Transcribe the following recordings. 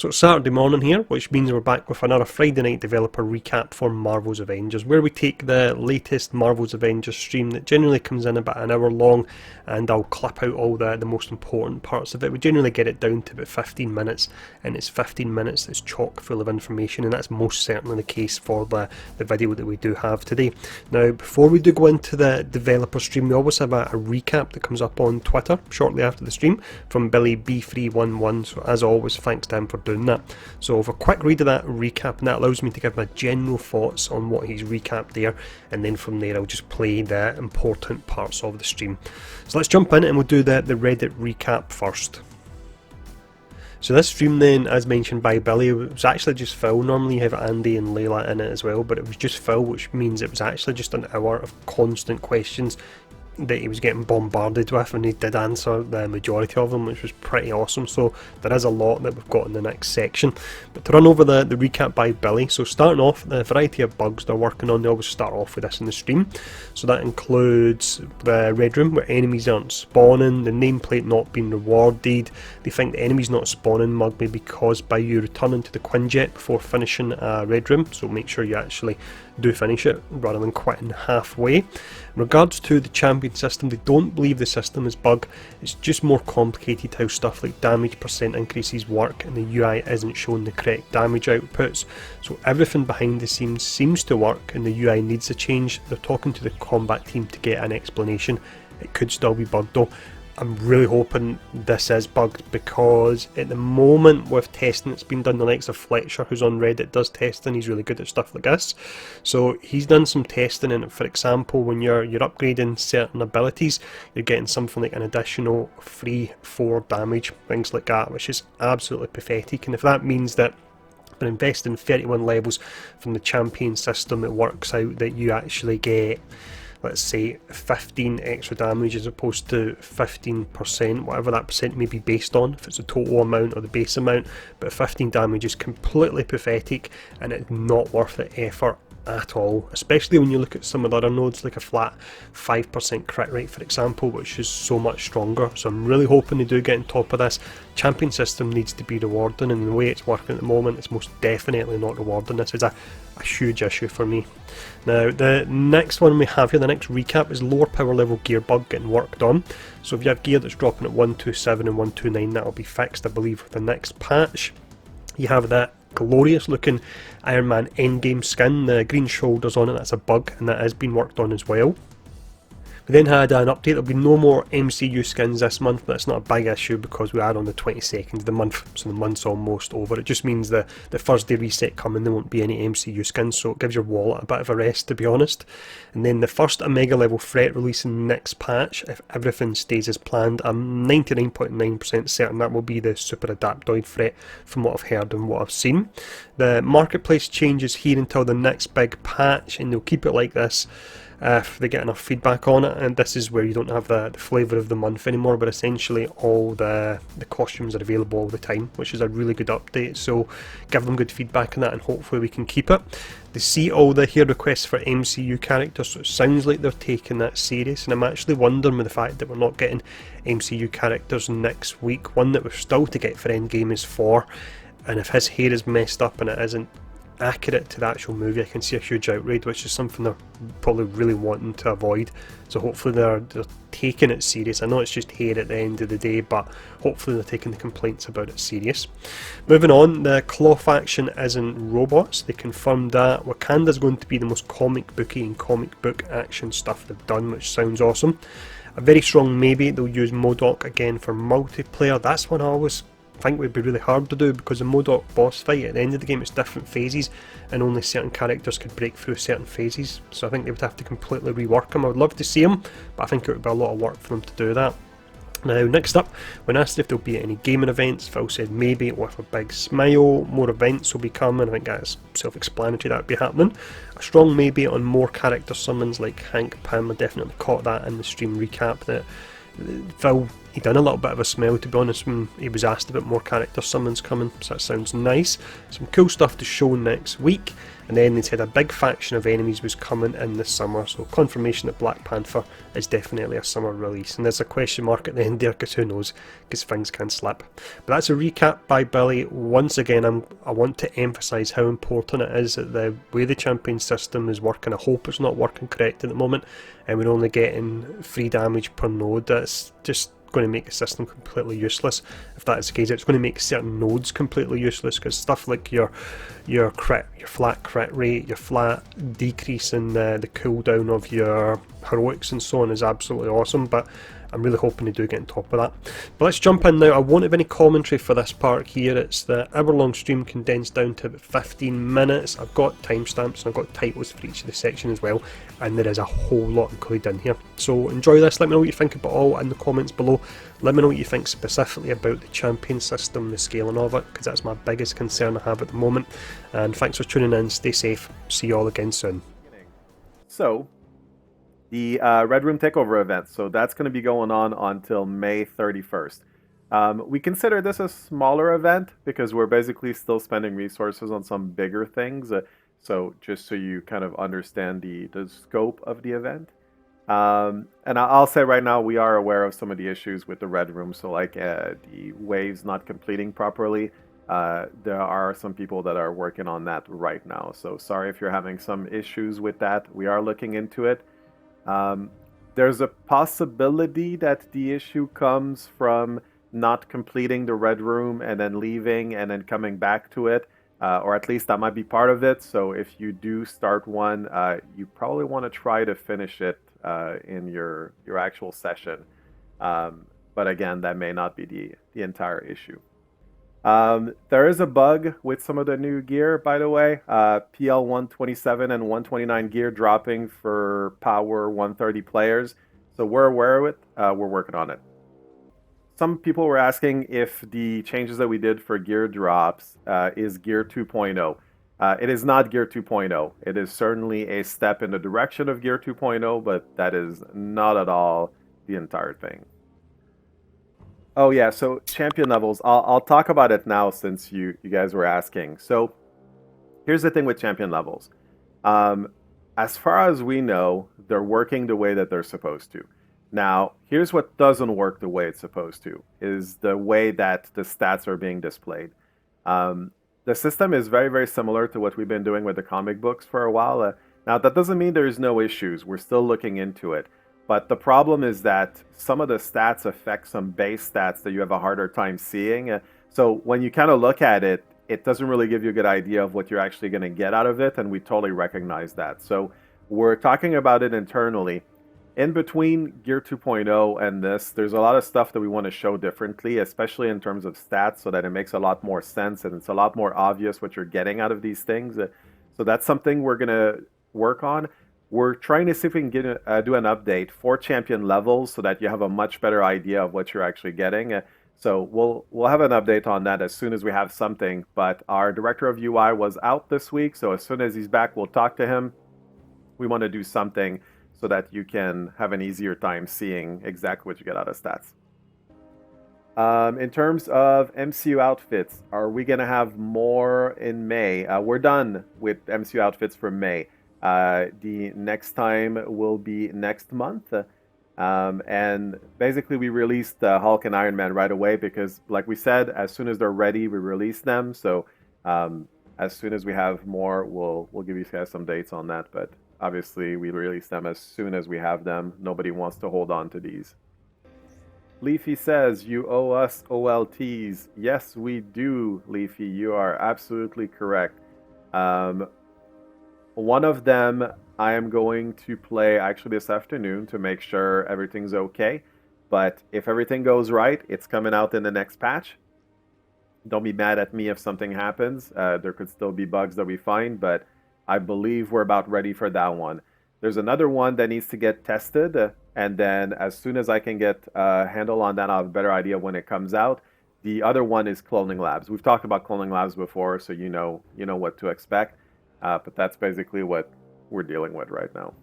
So it's Saturday morning here, which means we're back with another Friday night developer recap for Marvel's Avengers, where we take the latest Marvel's Avengers stream that generally comes in about an hour long, and I'll clip out all the most important parts of it. We generally get it down to about 15 minutes, and it's 15 minutes that's chock full of information, and that's most certainly the case for the video that we do have today. Now, before we do go into the developer stream, we always have a recap that comes up on Twitter shortly after the stream from Billy B311, so as always, thanks to him for doing that. So I'll have a quick read of that recap, and that allows me to give my general thoughts on what he's recapped there, and then from there I'll just play the important parts of the stream. So let's jump in and we'll do the Reddit recap first. So this stream then, as mentioned by Billy, it was actually just Phil. Normally you have Andy and Layla in it as well, but it was just Phil, which means it was actually just an hour of constant questions that he was getting bombarded with, and he did answer the majority of them, which was pretty awesome. So there is a lot that we've got in the next section, but to run over the recap by Billy. So starting off, the variety of bugs they're working on, they always start off with this in the stream. So that includes the red room where enemies aren't spawning, the nameplate not being rewarded. They think the enemies not spawning mug may be caused by you returning to the Quinjet before finishing a red room, so make sure you actually do finish it rather than quitting halfway. In regards to the champion system, they don't believe the system is bug, it's just more complicated how stuff like damage percent increases work, and the UI isn't showing the correct damage outputs. So everything behind the scenes seems to work and the UI needs a change. They're talking to the combat team to get an explanation. It could still be bugged though. I'm really hoping this is bugged, because at the moment with testing that's been done, the likes of Fletcher, who's on Reddit, does testing. He's really good at stuff like this. So he's done some testing, and for example, when you're upgrading certain abilities, you're getting something like an additional 3-4 damage, things like that, which is absolutely pathetic. And if that means that by investing 31 levels from the champion system, it works out that you actually get, let's say, 15 extra damage as opposed to 15%, whatever that percent may be based on, if it's the total amount or the base amount. But 15 damage is completely pathetic, and it's not worth the effort at all, especially when you look at some of the other nodes, like a flat 5% crit rate for example, which is so much stronger. So I'm really hoping they do get on top of this. Champion system needs to be rewarding, and the way it's working at the moment, it's most definitely not rewarding. This is a huge issue for me. Now the next one we have here, the next recap, is lower power level gear bug getting worked on. So if you have gear that's dropping at 127 and 129, that'll be fixed, I believe, with the next patch. You have that glorious looking Iron Man Endgame skin, the green shoulders on it, that's a bug, and that has been worked on as well. We then had an update. There'll be no more MCU skins this month, but that's not a big issue because we are on the 22nd of the month, so the month's almost over. It just means the Thursday reset coming, there won't be any MCU skins, so it gives your wallet a bit of a rest, to be honest. And then the first Omega level threat release in the next patch, if everything stays as planned, I'm 99.9% certain that will be the Super Adaptoid threat, from what I've heard and what I've seen. The marketplace changes here until the next big patch, and they'll keep it like this if they get enough feedback on it. And this is where you don't have the flavour of the month anymore, but essentially all the costumes are available all the time, which is a really good update. So give them good feedback on that, and hopefully we can keep it. They see all the here requests for MCU characters, so it sounds like they're taking that serious, and I'm actually wondering with the fact that we're not getting MCU characters next week. One that we're still to get for Endgame is Thor, and if his hair is messed up and it isn't accurate to the actual movie, I can see a huge outrage, which is something they're probably really wanting to avoid. So hopefully they're taking it serious. I know it's just hair at the end of the day, but hopefully they're taking the complaints about it serious. Moving on, the claw faction isn't robots. They confirmed that Wakanda's going to be the most comic booky and comic book action stuff they've done, which sounds awesome. A very strong maybe, they'll use MODOK again for multiplayer. That's one I always think would be really hard to do, because the MODOK boss fight at the end of the game, it's different phases, and only certain characters could break through certain phases, so I think they would have to completely rework them. I would love to see them, but I think it would be a lot of work for them to do that. Now, next up, when asked if there'll be any gaming events, Phil said maybe, with a big smile. More events will be coming. I think that's self-explanatory, that would be happening. A strong maybe on more character summons like Hank Pym. I definitely caught that in the stream recap, that Phil He done a little bit of a smile, to be honest, when he was asked about more character summons coming, so that sounds nice. Some cool stuff to show next week, and then they said a big faction of enemies was coming in the summer, so confirmation that Black Panther is definitely a summer release. And there's a question mark at the end there, because who knows, because things can slip. But that's a recap by Billy. Once again, I want to emphasise how important it is that the way the champion system is working. I hope it's not working correct at the moment, and we're only getting 3 damage per node. That's just going to make the system completely useless. If that is the case, it's going to make certain nodes completely useless, because stuff like your crit, your flat crit rate, your flat decrease in the cooldown of your heroics and so on is absolutely awesome, but I'm really hoping they do get on top of that. But let's jump in now. I won't have any commentary for this part here. It's the hour-long stream condensed down to about 15 minutes. I've got timestamps and I've got titles for each of the section as well, and there is a whole lot included in here. So enjoy this. Let me know what you think about all in the comments below. Let me know what you think specifically about the champion system, the scaling of it, because that's my biggest concern I have at the moment. And thanks for tuning in. Stay safe. See you all again soon. So, the Red Room Takeover event. So that's going to be going on until May 31st. We consider this a smaller event because we're basically still spending resources on some bigger things. So just so you kind of understand the scope of the event. And I'll say right now, we are aware of some of the issues with the Red Room. So like the waves not completing properly. There are some people that are working on that right now. So sorry if you're having some issues with that. We are looking into it. There's a possibility that the issue comes from not completing the Red Room and then leaving and then coming back to it, or at least that might be part of it. So if you do start one, you probably want to try to finish it in your actual session. But again, that may not be the entire issue. There is a bug with some of the new gear, by the way. PL 127 and 129 gear dropping for Power 130 players. So we're aware of it. We're working on it. Some people were asking if the changes that we did for gear drops is Gear 2.0. It is not Gear 2.0. It is certainly a step in the direction of Gear 2.0, but that is not at all the entire thing. Oh yeah, so champion levels. I'll talk about it now since you guys were asking. So here's the thing with champion levels. As far as we know, they're working the way that they're supposed to. Now, here's what doesn't work the way it's supposed to, is the way that the stats are being displayed. The system is very, very similar to what we've been doing with the comic books for a while. Now, that doesn't mean there's no issues. We're still looking into it. But the problem is that some of the stats affect some base stats that you have a harder time seeing. So when you kind of look at it, it doesn't really give you a good idea of what you're actually going to get out of it, and we totally recognize that. So we're talking about it internally. In between Gear 2.0 and this, there's a lot of stuff that we want to show differently, especially in terms of stats, so that it makes a lot more sense and it's a lot more obvious what you're getting out of these things. So that's something we're going to work on. We're trying to see if we can do an update for champion levels so that you have a much better idea of what you're actually getting. So we'll have an update on that as soon as we have something. But our director of UI was out this week, so as soon as he's back, we'll talk to him. We want to do something so that you can have an easier time seeing exactly what you get out of stats. In terms of MCU outfits, are we going to have more in May? We're done with MCU outfits for May. The next time will be next month. And basically we released Hulk and Iron Man right away because, like we said, as soon as they're ready, we release them. So as soon as we have more, we'll give you guys some dates on that. But obviously, we release them as soon as we have them. Nobody wants to hold on to these. Leafy says, you owe us OLTs. Yes, we do, Leafy. You are absolutely correct. One of them I am going to play actually this afternoon to make sure everything's okay. But if everything goes right, it's coming out in the next patch. Don't be mad at me if something happens. There could still be bugs that we find, but I believe we're about ready for that one. There's another one that needs to get tested, and then as soon as I can get a handle on that, I'll have a better idea when it comes out. The other one is cloning labs. We've talked about cloning labs before, so you know what to expect. But that's basically what we're dealing with right now.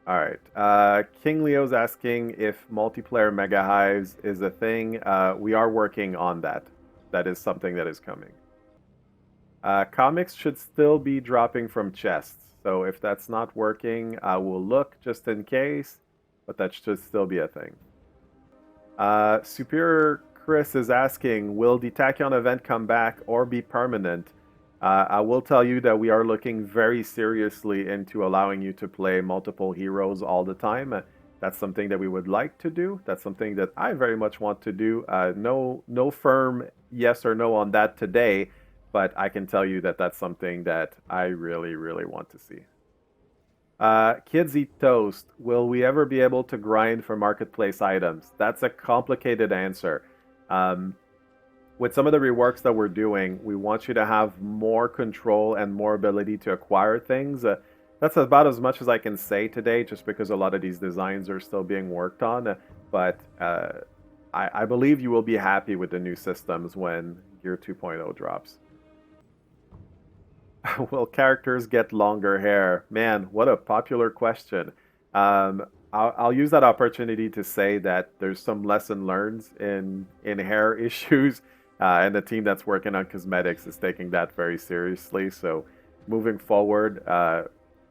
All right. King Leo's asking if multiplayer Mega Hives is a thing. We are working on that. That is something that is coming. Comics should still be dropping from chests. So if that's not working, I will look just in case, but that should still be a thing. Superior Chris is asking, will the Tachyon event come back or be permanent? I will tell you that we are looking very seriously into allowing you to play multiple heroes all the time. That's something that we would like to do. That's something that I very much want to do. No firm yes or no on that today, but I can tell you that that's something that I really, really want to see. Kids eat toast. Will we ever be able to grind for marketplace items? That's a complicated answer. Um, with some of the reworks that we're doing, we want you to have more control and more ability to acquire things. That's about as much as I can say today, just because a lot of these designs are still being worked on. But I believe you will be happy with the new systems when Gear 2.0 drops. Will characters get longer hair? Man, what a popular question. I'll use that opportunity to say that there's some lesson learned in hair issues, and the team that's working on cosmetics is taking that very seriously. So, moving forward,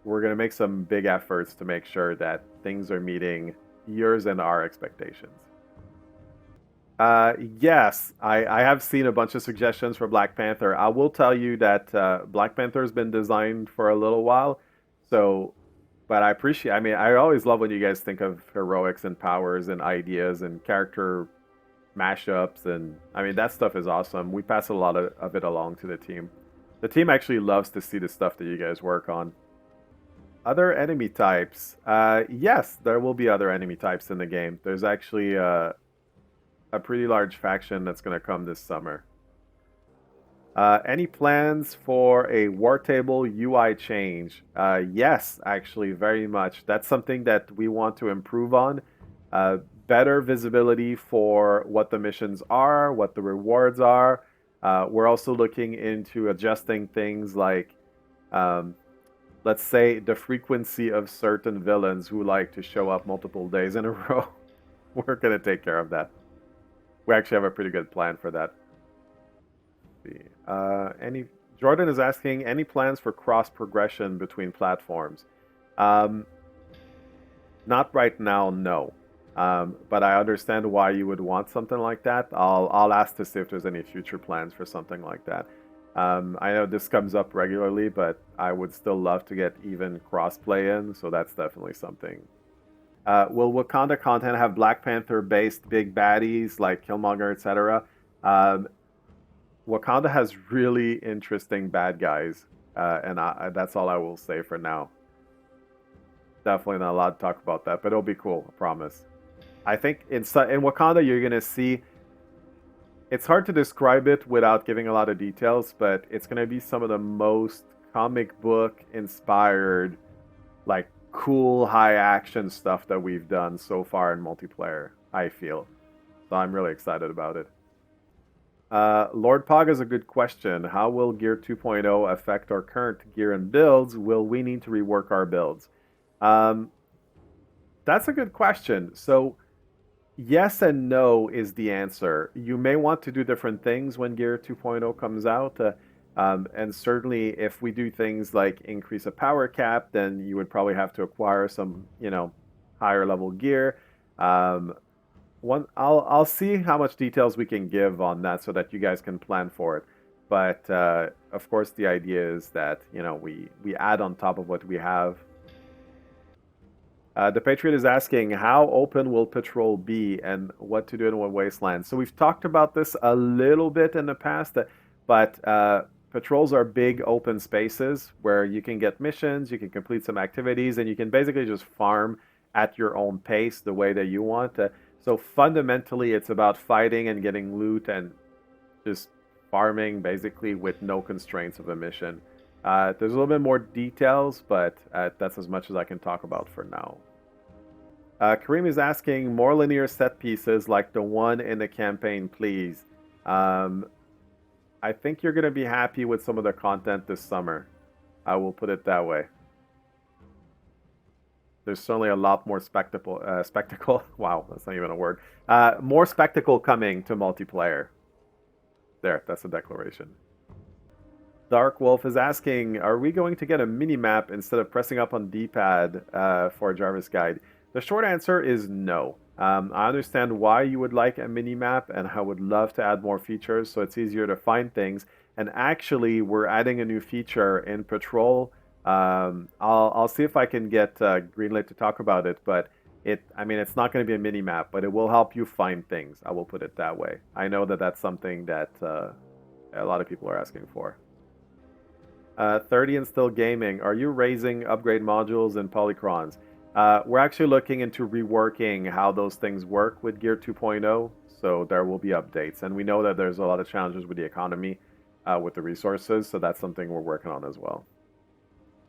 we're going to make some big efforts to make sure that things are meeting yours and our expectations. Yes, I have seen a bunch of suggestions for Black Panther. I will tell you that Black Panther has been designed for a little while, so but I appreciate. I mean, I always love when you guys think of heroics and powers and ideas and character mashups, and I mean that stuff is awesome. We pass a lot of it along to the team. The team actually loves to see the stuff that you guys work on. Other enemy types. Yes, there will be other enemy types in the game. There's actually a pretty large faction that's going to come this summer. Any plans for a War Table UI change? Yes, actually, very much. That's something that we want to improve on. Better visibility for what the missions are, what the rewards are. We're also looking into adjusting things like, let's say, the frequency of certain villains who like to show up multiple days in a row. We're going to take care of that. We actually have a pretty good plan for that. Let's see. Any Jordan is asking any plans for cross progression between platforms? Um, Not right now, no. But I understand why you would want something like that. I'll ask to see if there's any future plans for something like that. I know this comes up regularly, but I would still love to get even crossplay in, so that's definitely something. Will Wakanda content have Black Panther based big baddies like Killmonger, etc.? Um, Wakanda has really interesting bad guys, and that's all I will say for now. Definitely not allowed to talk about that, but it'll be cool, I promise. I think in Wakanda you're gonna see. It's hard to describe it without giving a lot of details, but it's gonna be some of the most comic book inspired, like cool high action stuff that we've done so far in multiplayer. I feel so. I'm really excited about it. Lord Pog is a good question. How will Gear 2.0 affect our current gear and builds? Will we need to rework our builds? Um, that's a good question. So, yes and no is the answer. You may want to do different things when Gear 2.0 comes out. And certainly, if we do things like increase a power cap, then you would probably have to acquire some, higher level gear. Um, I'll see how much details we can give on that so that you guys can plan for it. But of course, the idea is that we add on top of what we have. The Patriot is asking how open will Patrol be and what to do in what wasteland. So we've talked about this a little bit in the past, but patrols are big open spaces where you can get missions, you can complete some activities, and you can basically just farm at your own pace the way that you want. So fundamentally, it's about fighting and getting loot and just farming basically with no constraints of a mission. There's a little bit more details, but that's as much as I can talk about for now. Kareem is asking more linear set pieces like the one in the campaign, please. I think you're going to be happy with some of the content this summer. I will put it that way. there's certainly a lot more spectacle. Wow, that's not even a word. More spectacle coming to multiplayer. There, that's a declaration. Dark Wolf is asking, are we going to get a mini map instead of pressing up on D-pad for a Jarvis guide? The short answer is no. I understand why you would like a mini map, and I would love to add more features so it's easier to find things. And actually, we're adding a new feature in Patrol. I'll see if I can get Greenlit to talk about it, but it's not going to be a mini map, but it will help you find things. I will put it that way. I know that that's something that a lot of people are asking for. 30 and Still Gaming, are you raising upgrade modules and polycrons? We're actually looking into reworking how those things work with Gear 2.0, so there will be updates. And we know that there's a lot of challenges with the economy, with the resources, so that's something we're working on as well.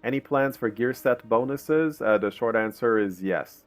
Any plans for gear set bonuses? The short answer is yes.